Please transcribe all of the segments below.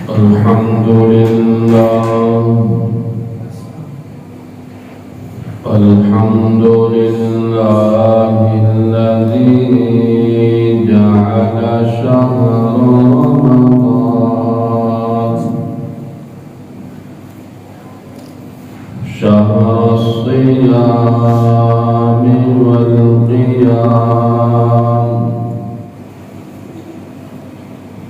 الحمد لله الحمد لله الذي جعل شهر رمضان شهر الصيام والقيام.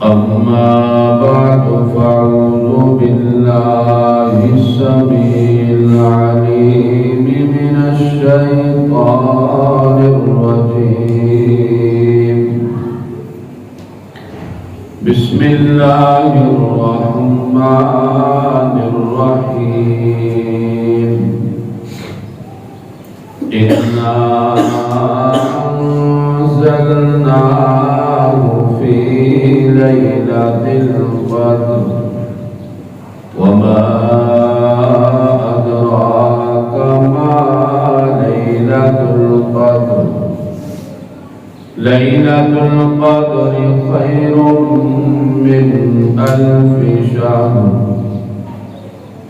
أما بعد فأعوذ بالله السميع العليم من الشيطان الرجيم. بسم الله الرحمن الرحيم. إنا أنزلناه في ليلة القدر وما أدراك ما ليلة القدر. ليلة القدر خير من 1000 شهر.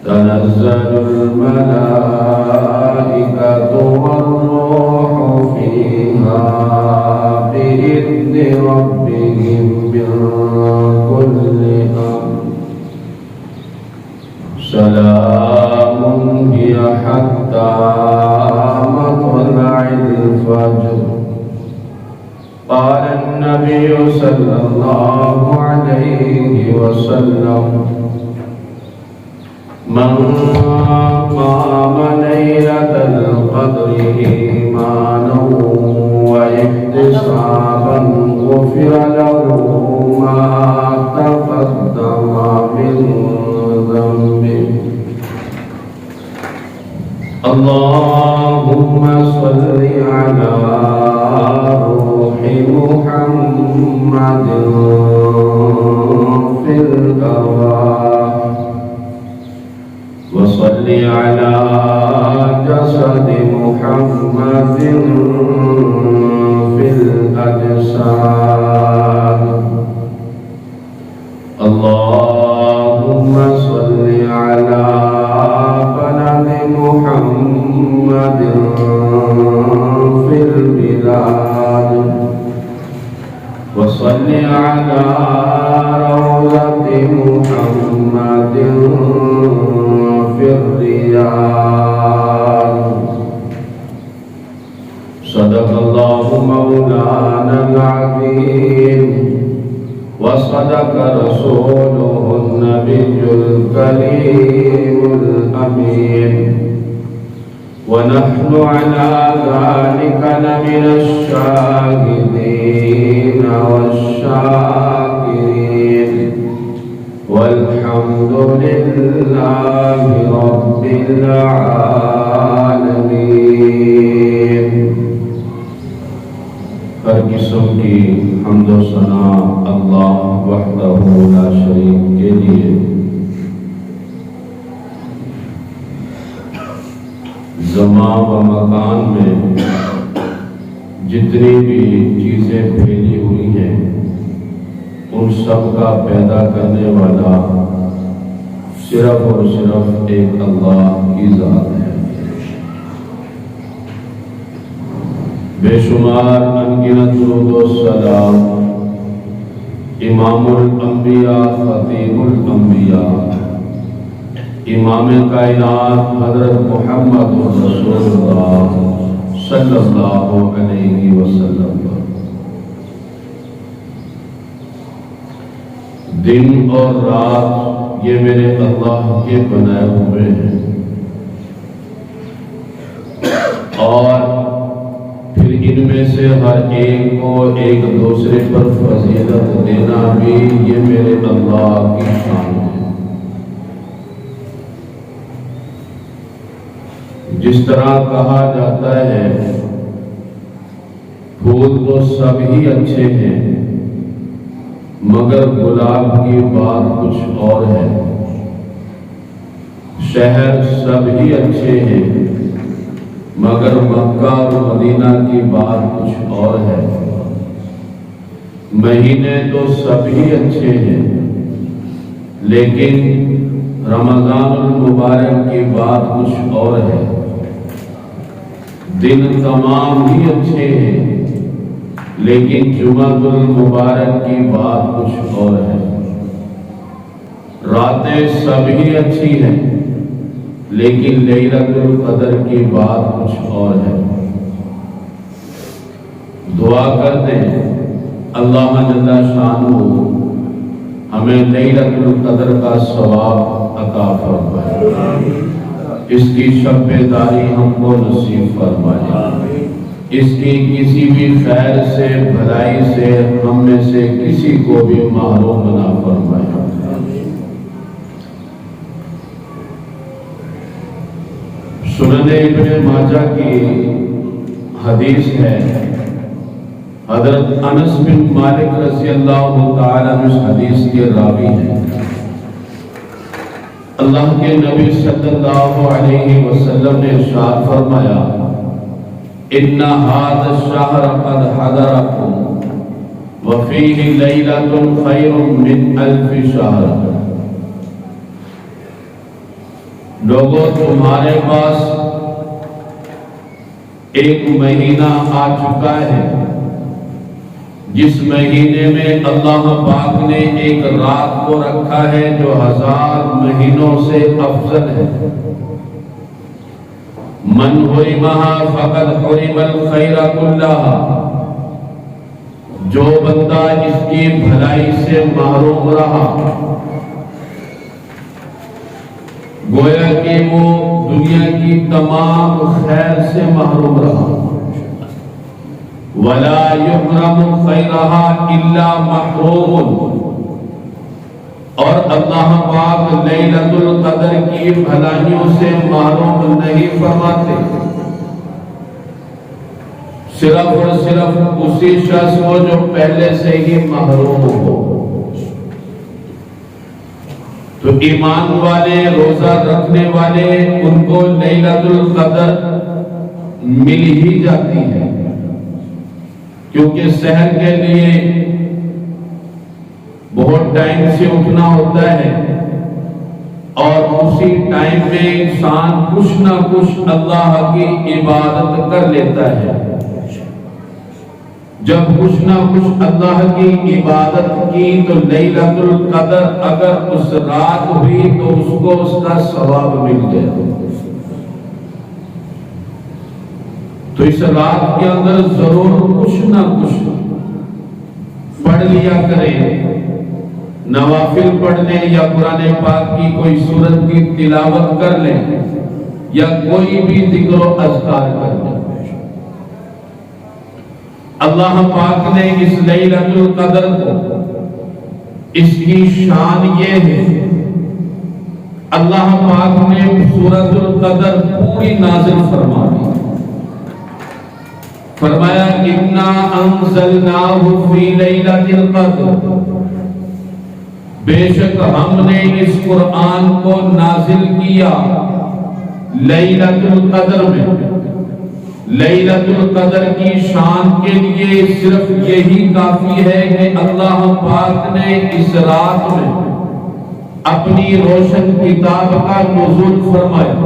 تنزل الملائكة والروح فيها بإذن ربهم من كل أمر. سلام هي حتى مطلع الفجر. قال النبي صلى الله عليه وسلم: من قام ليلة القدر إيمانا واحتسابا غفر له ما تقدم من ذنبه. اللهم صل على روح محمد في الأرواح وصل على جسد محمد في الأجساد. اللهم صل على بلد محمد في البلاد وصل على روضة محمد في الرياض. صدق الله مولانا العظيم وصدق رسوله النبي الكريم الأمين. ونحن على ذلك لمن الشاهدين والشاكرين والحمد لله رب العالمين. ہر قسم کی حمد و ثنا اللہ وحدہ لا شریک کے لیے. زمان و مکان میں جتنی بھی چیزیں پھیلی ہوئی ہیں ان سب کا پیدا کرنے والا صرف اور صرف ایک اللہ کی ذات ہے. بے شمار انگنت درود و سلام امام الانبیاء خاتم الانبیاء امام کائنات حضرت محمد رسول اللہ صلی اللہ علیہ وسلم. دن اور رات یہ میرے اللہ کے بنائے ہوئے ہیں اور پھر ان میں سے ہر ایک کو ایک دوسرے پر فضیلت دینا بھی یہ میرے اللہ کی شان ہے. جس طرح کہا جاتا ہے پھول تو سب ہی اچھے ہیں مگر گلاب کی بات کچھ اور ہے. شہر سب ہی اچھے ہیں مگر مکہ اور مدینہ کی بات کچھ اور ہے. مہینے تو سب ہی اچھے ہیں لیکن رمضان المبارک کی بات کچھ اور ہے۔ دن تمام ہی اچھے ہیں، لیکن جمعہ المبارک کی بات کچھ اور ہے۔ راتیں سب ہی اچھی ہیں، لیکن لیلۃ القدر کی بات کچھ اور ہے۔ دعا کرتے ہیں اللہ جل شانہ ہمیں لیلۃ القدر کا ثواب عطا فرمائے، اس کی شب بیداری ہم کو نصیب فرمائے، اس کی کسی بھی خیر سے بھلائی سے ہم میں سے کسی کو بھی محروم نہ فرمائے۔ سنن ابن ماجہ کی حدیث ہے، حضرت انس بن مالک رضی اللہ تعالیٰ عنہ اس حدیث کے راوی ہیں۔ اللہ کے نبی صلی اللہ علیہ وسلم نے ارشاد فرمایا، ان ھذا الشہر قد حضرکم وفیہ لیلۃ خیر من الف شہر۔ لوگوں تمہارے پاس ایک مہینہ آ چکا ہے، جس مہینے میں اللہ پاک نے ایک رات کو رکھا ہے جو 1000 مہینوں سے افضل ہے۔ من حرمہا فقد حرم الخیر کلہا، جو بندہ اس کی بھلائی سے محروم رہا، گویا کہ وہ دنیا کی تمام خیر سے محروم رہا۔ ولا یحرم خیرہا الا محروم، اور اللہ پاک لیلۃ القدر کی بھلائیوں سے محروم نہیں فرماتے، صرف اور صرف اسی شخص کو جو پہلے سے ہی محروم ہو۔ تو ایمان والے، روزہ رکھنے والے، ان کو لیلۃ القدر مل ہی جاتی ہے، کیونکہ سحر کے لیے بہت ٹائم سے اٹھنا ہوتا ہے، اور اسی ٹائم میں انسان کچھ نہ کچھ اللہ کی عبادت کر لیتا ہے۔ جب کچھ نہ کچھ اللہ کی عبادت کی تو لیلۃ القدر اگر اس رات ہوئی تو اس کو اس کا ثواب مل گیا۔ تو اس رات کے اندر ضرور کچھ نہ کچھ پڑھ لیا کریں، نوافل پڑھ لیں، یا قرآن پاک کی کوئی سورت کی تلاوت کر لیں، یا کوئی بھی ذکر و اذکار کر لیں۔ اللہ پاک نے اس لیلۃ القدر کو، اس کی شان یہ ہے، اللہ پاک نے سورۃ القدر پوری نازل فرما دی، فرمایا انا انزلناہ فی لیلۃ القدر، بے شک ہم نے اس قرآن کو نازل کیا لیلۃ القدر میں۔ لیلۃ القدر کی شان کے لیے صرف یہی کافی ہے کہ اللہ پاک نے اس رات میں اپنی روشن کتاب کا نزول فرمایا۔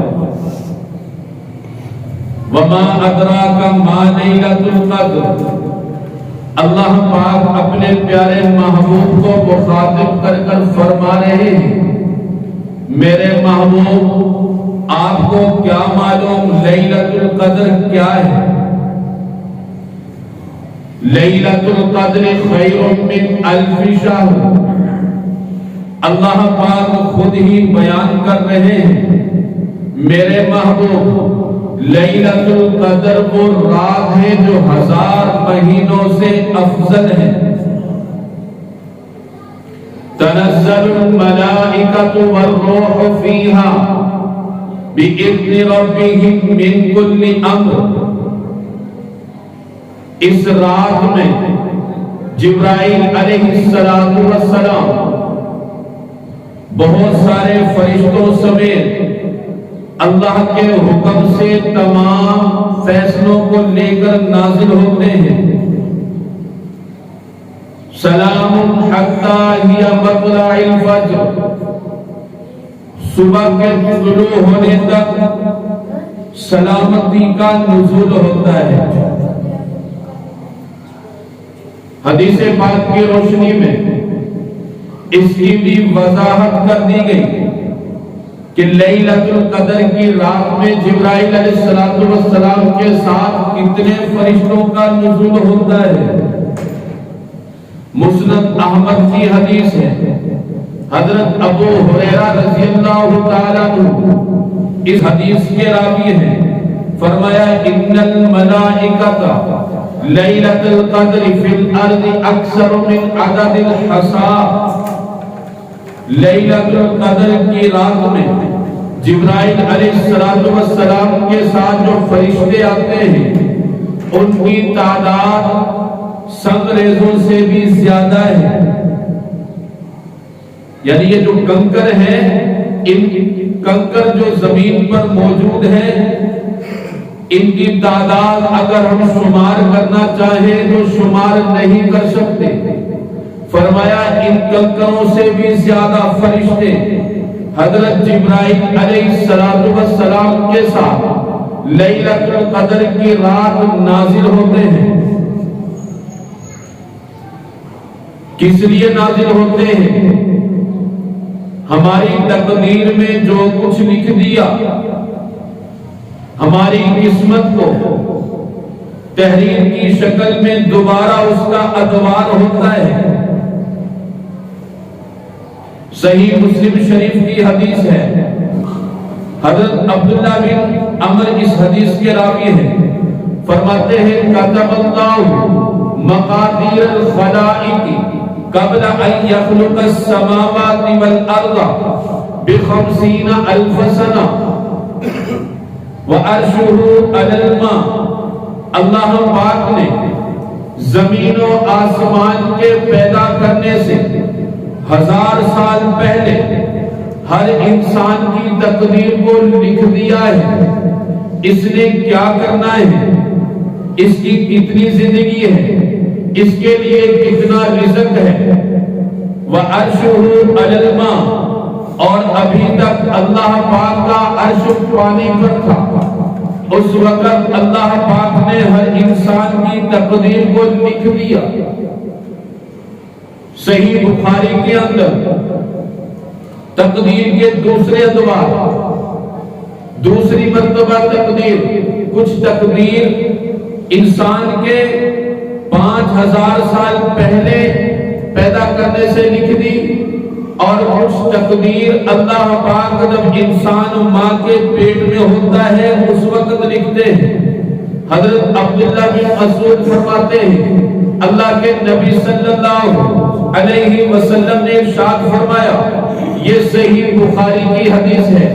وما ادراک ما لیلۃ القدر، اللہ پاک اپنے پیارے محبوب کو مخاطب کر کر فرما رہے ہیں، میرے محبوب آپ کو کیا معلوم لیلۃ القدر کیا ہے؟ لیلۃ القدر خیر من الف شہر، اللہ پاک خود ہی بیان کر رہے ہیں، میرے محبوب لیلۃ القدر وہ رات ہے جو 1000 مہینوں سے افضل ہے۔ تنزل الملائکۃ والروح فیہا بِإِذْنِ رَبِّهِمْ مِنْ كُلِّ أَمْرٍ، اس رات میں جبرائیل علیہ السلام بہت سارے فرشتوں سمیت اللہ کے حکم سے تمام فیصلوں کو لے کر نازل ہوتے ہیں۔ سلام حتی ہی مطلع الفجر، صبح کے طلوع ہونے تک سلامتی کا نزول ہوتا ہے۔ حدیث پاک کی روشنی میں اس کی بھی وضاحت کر دی گئی کہ لیلۃ القدر کی رات میں جبرائیل علیہ السلام کے ساتھ کتنے فرشتوں کا نزول ہوتا ہے۔ مسند احمد کی حدیث ہے، حضرت ابو ہریرہ رضی اللہ تعالیٰ عنہ اس حدیث کے راوی ہیں، فرمایا ان الملائکۃ لیلۃ القدر فی الارض اکثر من عدد الحصا۔ لیلۃ القدر کی رات میں جبرائیل علیہ السلام کے ساتھ جو فرشتے آتے ہیں ان کی تعداد سنگریزوں سے بھی زیادہ ہے۔ یعنی یہ جو کنکر ہیں، ان کنکر جو زمین پر موجود ہیں، ان کی تعداد اگر ہم شمار کرنا چاہیں تو شمار نہیں کر سکتے۔ فرمایا ان کنکروں سے بھی زیادہ فرشتے حضرت جبرائیل علیہ السلام کے ساتھ لیلۃ القدر کی رات نازل ہوتے ہیں۔ کس لیے نازل ہوتے ہیں؟ ہماری تقدیر میں جو کچھ لکھ دیا، ہماری قسمت کو تحریر کی شکل میں دوبارہ اس کا ادوار ہوتا ہے۔ صحیح مسلم شریف کی حدیث ہے، حضرت عبداللہ بن عمر اس حدیث کے راوی ہیں، فرماتے ہیں کتب اللہ مقادیر الخلائق قبل ان یخلق السماوات والارض ب50 الف سنہ وعرشہ علی الماء۔ اللہ پاک نے زمین و آسمان کے پیدا کرنے سے 1000 سال پہلے ہر انسان کی تقدیر کو لکھ دیا ہے۔ اس نے کیا کرنا ہے، اس کی کتنی زندگی ہے، اس کے لیے کتنا رزق ہے۔ وَعَرْشُهُ عَلَى الْمَاءِ، اور ابھی تک اللہ پاک کا عرش پانی پر تھا۔ اس وقت اللہ پاک نے ہر انسان کی تقدیر کو لکھ دیا۔ صحیح بخاری کے اندر تقدیر کے دوسرے ادوار، دوسری مرتبہ تقدیر، کچھ تقدیر انسان کے 5000 سال پہلے پیدا کرنے سے لکھ دی، اور کچھ تقدیر اللہ پاک جب انسان ماں کے پیٹ میں ہوتا ہے اس وقت لکھتے ہیں۔ حضرت عبداللہ بن مسعود فرماتے ہیں اللہ کے نبی صلی اللہ علیہ وسلم نے ارشاد فرمایا، یہ صحیح بخاری کی حدیث ہے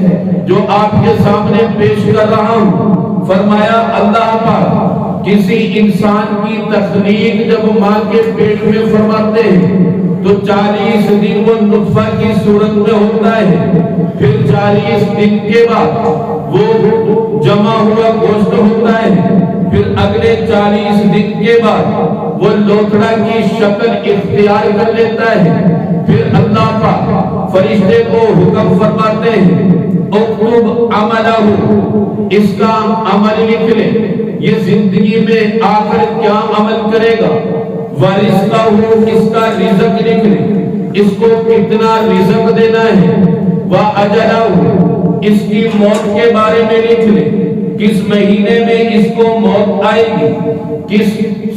جو آپ کے سامنے پیش کر رہا ہوں۔ فرمایا اللہ پاک کسی انسان کی تخلیق جب ماں کے پیٹ میں فرماتے ہیں تو 40 دن وہ نطفہ کی صورت میں ہوتا ہے، پھر 40 دن کے بعد وہ جمع ہوا گوشت ہوتا ہے، پھر اگلے 40 دن کے بعد وہ لوتھڑا کی شکل اختیار کر لیتا ہے۔ پھر اللہ پاک فرشتے کو حکم فرماتے ہیں اکتب عملہ، اس کا عمل لکھ لے، یہ زندگی میں آخر کیا عمل کرے گا، ورثہ ہو اس کا رزق لکھ لے، اس کو کتنا رزق دینا ہے، وَأَجَلَهُ اس کی موت کے بارے میں لکھ لے، کس مہینے میں اس کو موت آئے گی، کس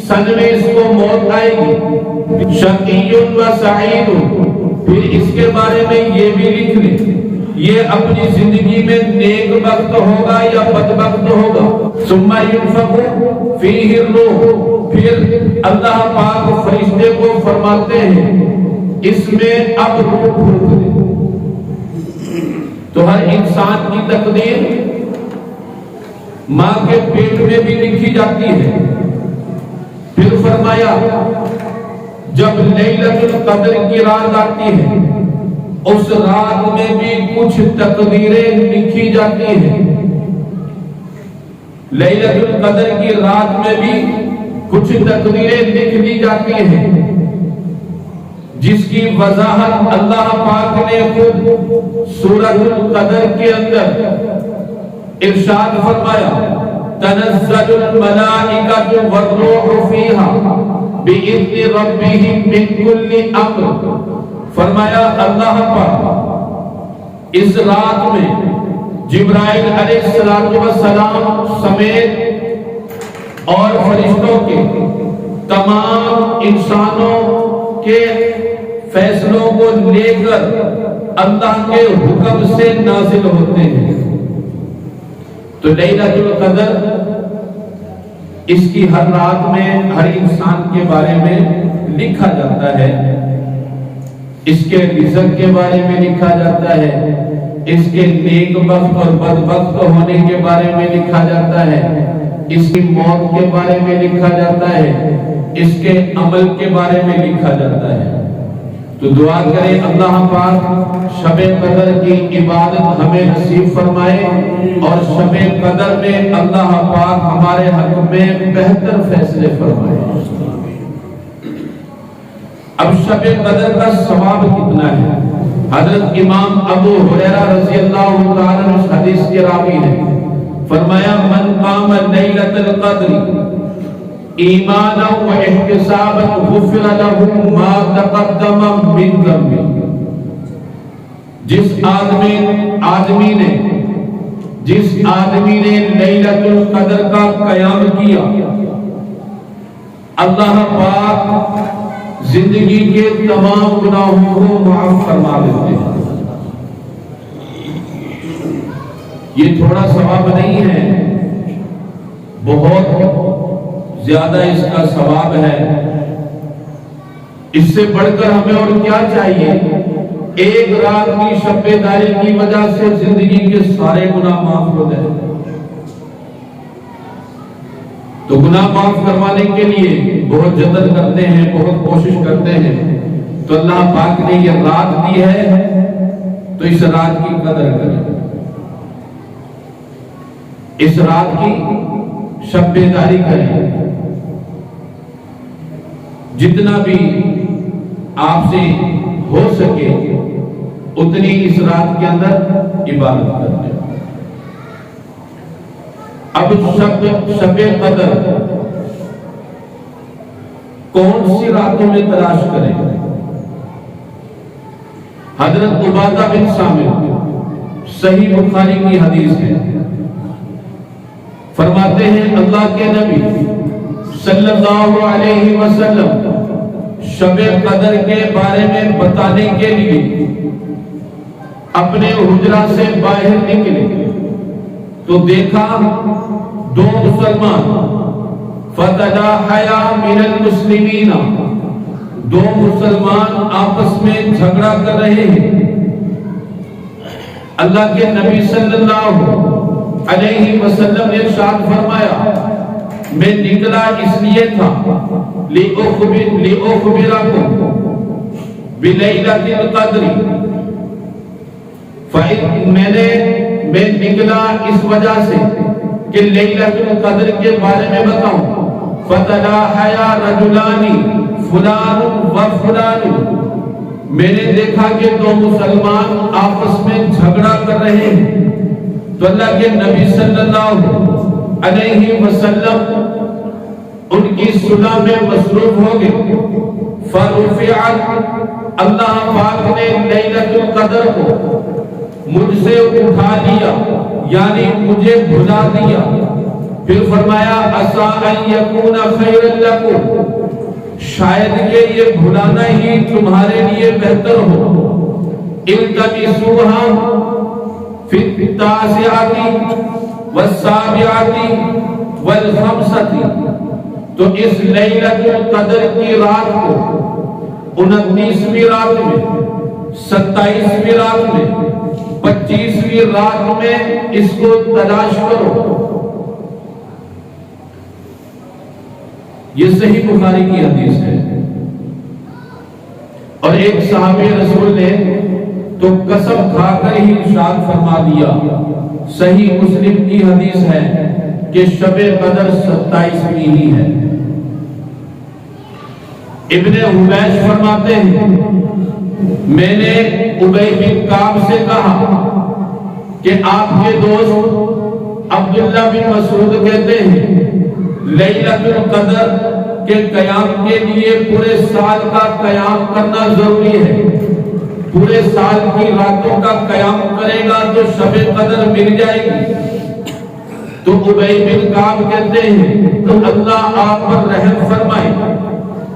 سن میں اس کو موت آئے گی، شقی و سعید، پھر اس کے بارے میں یہ بھی لکھ لے یہ اپنی زندگی میں نیک بخت ہوگا یا بدبخت ہوگا۔ ثم ينفخ فیہ الروح، پھر اللہ پاک فرشتے کو فرماتے ہیں اس میں اب روح پھونک دے۔ تو ہر انسان کی تقدیر ماں کے پیٹ میں بھی لکھی جاتی ہے۔ پھر فرمایا جب لیلۃ القدر کی رات آتی ہے اس رات میں بھی کچھ تقدیریں لکھی جاتی ہیں۔ لیلۃ القدر کی رات میں بھی کچھ تقدیریں لکھ دی جاتی ہیں۔ جس کی وضاحت اللہ پاک نے خود سورۃ القدر کے اندر ارشاد فرمایا تنزل الملائکۃ والروح فیہا بإذن ربہم من کل امر، فرمایا اللہ پاک اس رات میں جبرائیل علیہ السلام سمیت اور فرشتوں کے تمام انسانوں کے فیصلوں کو لے کر اللہ کے حکم سے نازل ہوتے ہیں۔ تو لیلۃ القدر اس کی ہر رات میں ہر انسان کے بارے میں لکھا جاتا ہے، اس کے رزق کے بارے میں لکھا جاتا ہے، اس کے نیک بخت اور بدبخت ہونے کے بارے میں لکھا جاتا ہے، اس کی موت کے بارے میں لکھا جاتا ہے، اس کے عمل کے بارے میں لکھا جاتا ہے۔ تو دعا کریں اللہ پاک شب قدر کی عبادت ہمیں نصیب فرمائے اور شب قدر میں اللہ پاک ہمارے حق میں بہتر فیصلے فرمائے۔ اب شب قدر کا ثواب کتنا ہے؟ حضرت امام ابو ہریرہ رضی اللہ تعالی عنہ اس حدیث کے راوی ہیں، فرمایا من قام لیلۃ القدر ایمانا و احتسابا غفر له ما تقدم من ذنبه، جس آدمی نے لیلۃ القدر کا قیام کیا، اللہ پاک زندگی کے تمام گناہوں کو معاف فرما دیتے ہیں۔ یہ تھوڑا ثواب نہیں ہے، بہت زیادہ اس کا ثواب ہے۔ اس سے بڑھ کر ہمیں اور کیا چاہیے؟ ایک رات کی شب بیداری کی وجہ سے زندگی کے سارے گناہ معاف ہو جائیں۔ تو گناہ معاف کروانے کے لیے بہت جدت کرتے ہیں، بہت کوشش کرتے ہیں۔ تو اللہ پاک نے یہ رات دی ہے تو اس رات کی قدر کریں، اس رات کی شب بیداری کریں، جتنا بھی آپ سے ہو سکے اتنی اس رات کے اندر عبادت کریں۔ اب شب قدر کون سی راتوں میں تلاش کریں؟ حضرت عبادہ بن صامت صحیح بخاری کی حدیث ہے، فرماتے ہیں اللہ کے نبی صلی اللہ علیہ وسلم شب قدر کے بارے میں بتانے کے لیے اپنے حجرہ سے باہر نکلے تو دیکھا دو مسلمان فتلاحیا من المسلمین، دو مسلمان آپس میں جھگڑا کر رہے ہیں۔ اللہ کے نبی صلی اللہ علیہ وسلم نے ارشاد فرمایا میں نکلا اس لیے تھا لِأُخْبِرَكُمْ بِلَيْلَةِ الْقَدْرِ، میں نکلا اس وجہ سے کہ لیلۃ القدر کے بارے میں بتاؤں۔ فَتَلَاحَيَا رَجُلَانِ فُلَانٌ وَفُلَانٌ، میں نے دیکھا کہ دو مسلمان آپس میں جھگڑا کر رہے ہیں۔ تو اللہ کے نبی صلی اللہ علیہ وسلم ان کی صلح میں مصروف ہو گئے۔ فرفعت، اللہ پاک نے لیلۃ القدر کو مجھ سے اٹھا لیا، یعنی مجھے بھلا دیا۔ پھر فرمایا عسیٰ ان یکون خیرا لکم، شاید کہ یہ بھلانا ہی تمہارے لیے بہتر ہو۔ التمسوہا فی التاسعۃ والسابعۃ والخمسۃ، تو اس لیلۃ القدر کی رات کو 29ویں رات میں، 27ویں رات میں، 25ویں رات میں اس کو تلاش کرو۔ یہ صحیح بخاری کی حدیث ہے۔ اور ایک صحابی رسول نے تو قسم کھا کر ہی ارشاد فرما دیا، صحیح مسلم کی حدیث ہے کہ شب قدر 27ویں ہی ہے۔ ابن حبیش فرماتے ہیں میں نے ابی بن کعب سے کہا کہ آپ کے دوست عبداللہ بن مسعود کہتے ہیں لیلۃ القدر کے قیام کے لیے پورے سال کا قیام کرنا ضروری ہے، پورے سال کی راتوں کا قیام کرے گا تو شب قدر مل جائے گی۔ تو ابی بن کعب کہتے ہیں تو اللہ آپ پر رحم فرمائے،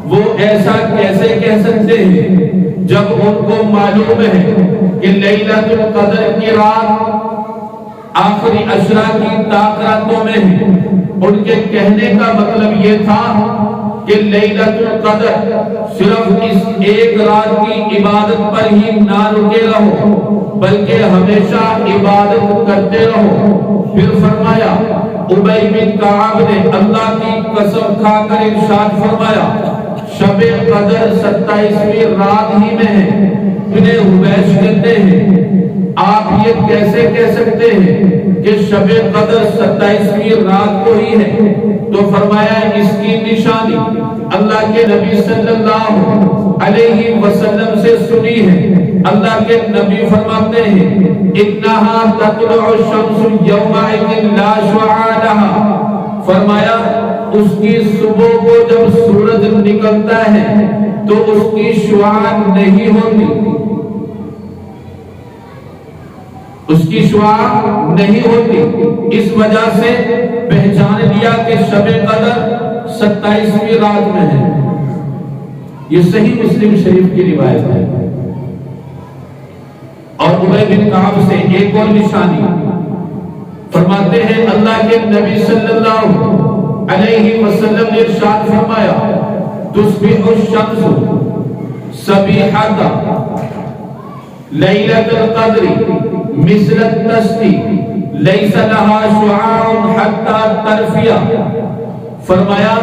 وہ ایسا کیسے کہہ سکتے ہیں جب ان کو معلوم ہے کہ لیلۃ القدر کی رات آخری عشرہ کی راتوں میں ہے۔ ان کے کہنے کا مطلب یہ تھا کہ لیلۃ القدر صرف اس ایک رات کی عبادت پر ہی نہ رکے رہو بلکہ ہمیشہ عبادت کرتے رہو۔ پھر فرمایا ابی بن کعب نے اللہ کی قسم کھا کر ارشاد فرمایا شب قدر 27ویں رات ہی میں ہے۔ ابن حبیش کہتے ہیں آپ یہ کیسے کہہ سکتے ہیں کہ شب قدر 27ویں رات کو ہی ہے؟ تو فرمایا اس کی نشانی اللہ کے نبی صلی اللہ علیہ وسلم سے سنی ہے۔ اللہ کے نبی فرماتے ہیں انہا تطلع الشمس یومئذ لا شعاع لها، فرمایا اس کی صبح کو جب سورج نکلتا ہے تو اس کی شعاع نہیں ہوتی، اس کی شعاع نہیں ہوتی۔ اس وجہ سے پہچان لیا کہ شب قدر 27ویں رات میں ہے۔ یہ صحیح مسلم شریف کی روایت ہے۔ اور ابی بن کعب سے ایک اور نشانی فرماتے ہیں اللہ کے نبی صلی اللہ علیہ وسلم نے ارشاد فرمایا تصبح الشمس صبیحۃ لیلۃ القدر مثل التستی لیس لها شعاع حتی ترفیہ، فرمایا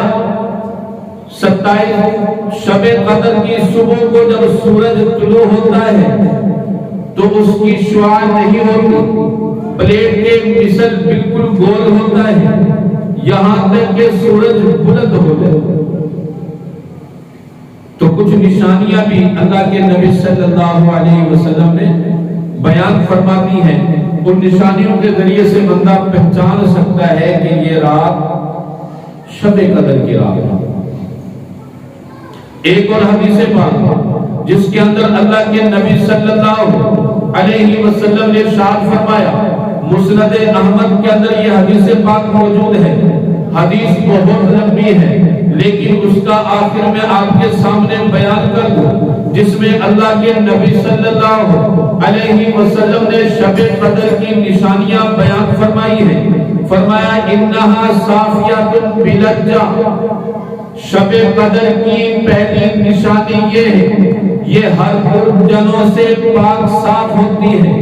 27 شب قدر کی صبح کو جب سورج طلوع ہوتا ہے تو اس کی شعاع نہیں ہوتی، پلیٹ کے مثل بالکل گول ہوتا ہے یہاں تک کہ سورج بلند ہو جائے۔ تو کچھ نشانیاں بھی اللہ کے نبی صلی اللہ علیہ وسلم نے بیان فرماتی ہیں، ان نشانیوں کے ذریعے سے بندہ پہچان سکتا ہے کہ یہ رات شب قدر کی رات ہے۔ ایک اور حدیث پاک جس کے اندر اللہ کے نبی صلی اللہ علیہ وسلم نے ارشاد فرمایا، مسند احمد کے اندر یہ حدیث پاک موجود ہے، حدیث بہت لمبی ہے لیکن اس کا آخر میں آپ کے سامنے بیان کر دوں، جس میں اللہ کے نبی صلی اللہ علیہ وسلم نے شب قدر کی نشانیاں بیان فرمائی ہیں۔ فرمایا انہا صافیات بلجہ، شب قدر کی پہلی نشانی یہ ہے یہ ہر الجھنوں سے پاک صاف ہوتی ہے،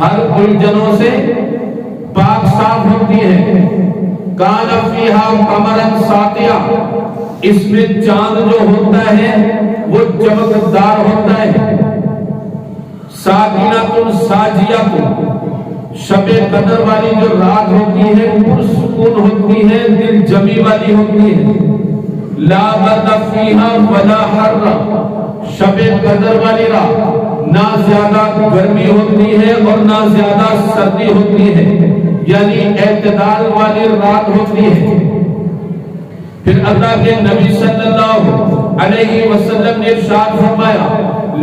ہر الجھنوں سے پاک صاف ہوتی ہے۔ کان فیہا قمرا ساطعا، اس میں چاند جو ہوتا ہے وہ چمکدار ہوتا ہے۔ ساکنۃ ساجیۃ، شب قدر والی جو رات ہوتی ہے پرسکون ہوتی ہے، دل جمی والی ہوتی ہے۔ لا برد فیہا ولا حر، شب قدر والی رات نہ زیادہ گرمی ہوتی ہے اور نہ زیادہ سردی ہوتی ہے، یعنی اعتدال والی رات ہوتی ہے۔ پھر اللہ کے نبی صلی اللہ علیہ وسلم نے ارشاد فرمایا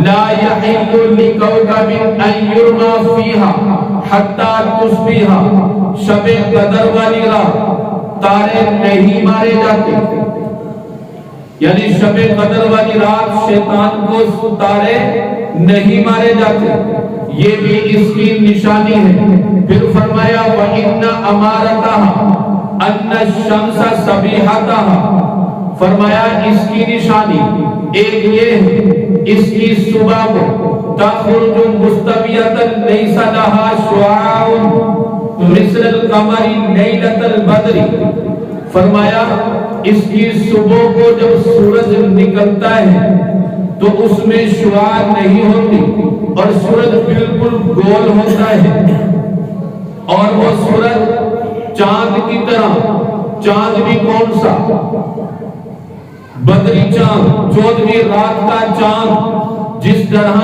لا یحل لکوکب ان یرما فیہا حتی تصبح، شب قدر والی رات تارے نہیں مارے جاتے، یعنی شب قدر والی رات شیطان کو تارے نہیں مارے جاتے، یہ بھی اس کی نشانی ہے۔ پھر فرمایا وَإِنَّ أَمَارَتَهَا أَنَّ الشَّمْسَ صَبِيحَتَهَا، فرمایا اس کی نشانی ایک یہ ہے اس کی صبح کو تخرج مستویۃ لیس لها شعاع مثل القمر لیلۃ البدر، فرمایا اس کی صبح کو جب سورج نکلتا ہے تو اس میں شعاع نہیں ہوتی اور سورج بالکل گول ہوتا ہے، اور وہ سورج چاند کی طرح، چاند بھی کون سا بدری چاند 14ویں رات کا چاند جس طرح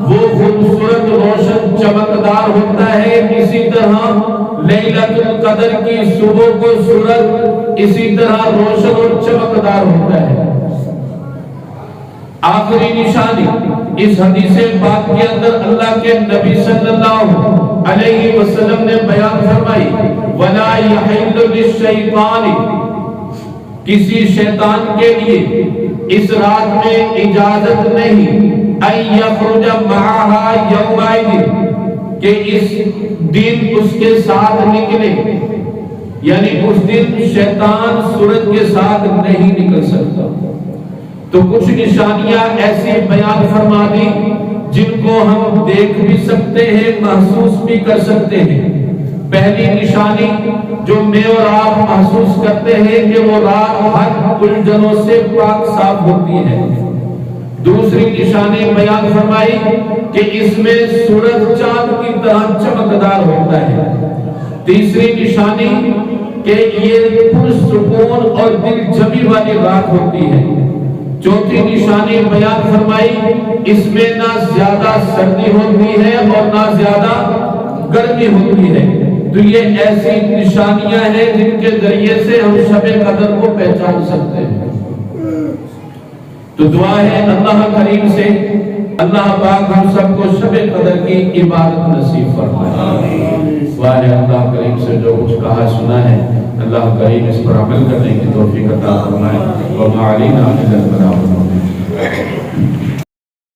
وہ خوبصورت روشن چمکدار ہوتا ہے، اسی طرح لیلۃ القدر کی صبح کو سورج اسی طرح روشن اور چمکدار ہوتا ہے۔ آخری نشانی اس حدیث پاک کے اندر اللہ کے نبی صلی اللہ علیہ وسلم نے بیان فرمائی، وَلَا يَحِلُّ لِلشَّيْطَانِ، کسی شیطان کے لیے اس رات میں اجازت نہیں أَن يَخْرُجَ مَعَهَا يَوْمَئِذٍ، کہ اس دن اس کے ساتھ نکلے، یعنی اس دن شیطان سورج کے ساتھ نہیں نکل سکتا۔ تو کچھ نشانیاں ایسی بیان فرما دی جن کو ہم دیکھ بھی سکتے ہیں، محسوس بھی کر سکتے ہیں۔ پہلی نشانی جو میں اور آپ محسوس کرتے ہیں کہ وہ رات ہر الجھنوں سے پاک صاف ہوتی ہے۔ دوسری نشانی بیان فرمائی کہ اس میں سورج چاند کی طرح چمکدار ہوتا ہے۔ تیسری نشانی کہ یہ پرسکون اور دل جمی والی رات ہوتی ہے۔ چوتھی نشانی بیان فرمائی اس میں نہ زیادہ سردی ہوتی ہے اور نہ زیادہ گرمی ہوتی ہے۔ تو یہ ایسی نشانیاں ہیں جن کے ذریعے سے ہم شب قدر کو پہچان سکتے ہیں۔ تو دعا ہے اللہ کریم سے اللہ پاک ہم سب کو شب قدر کی عبادت نصیب فرمائے۔ وعلے اللہ کریم سے جو کچھ کہا سنا ہے اللہ کریم اس پر عمل کرنے کی توفیق عطا فرمائے۔ وما علینا الا البلاغ۔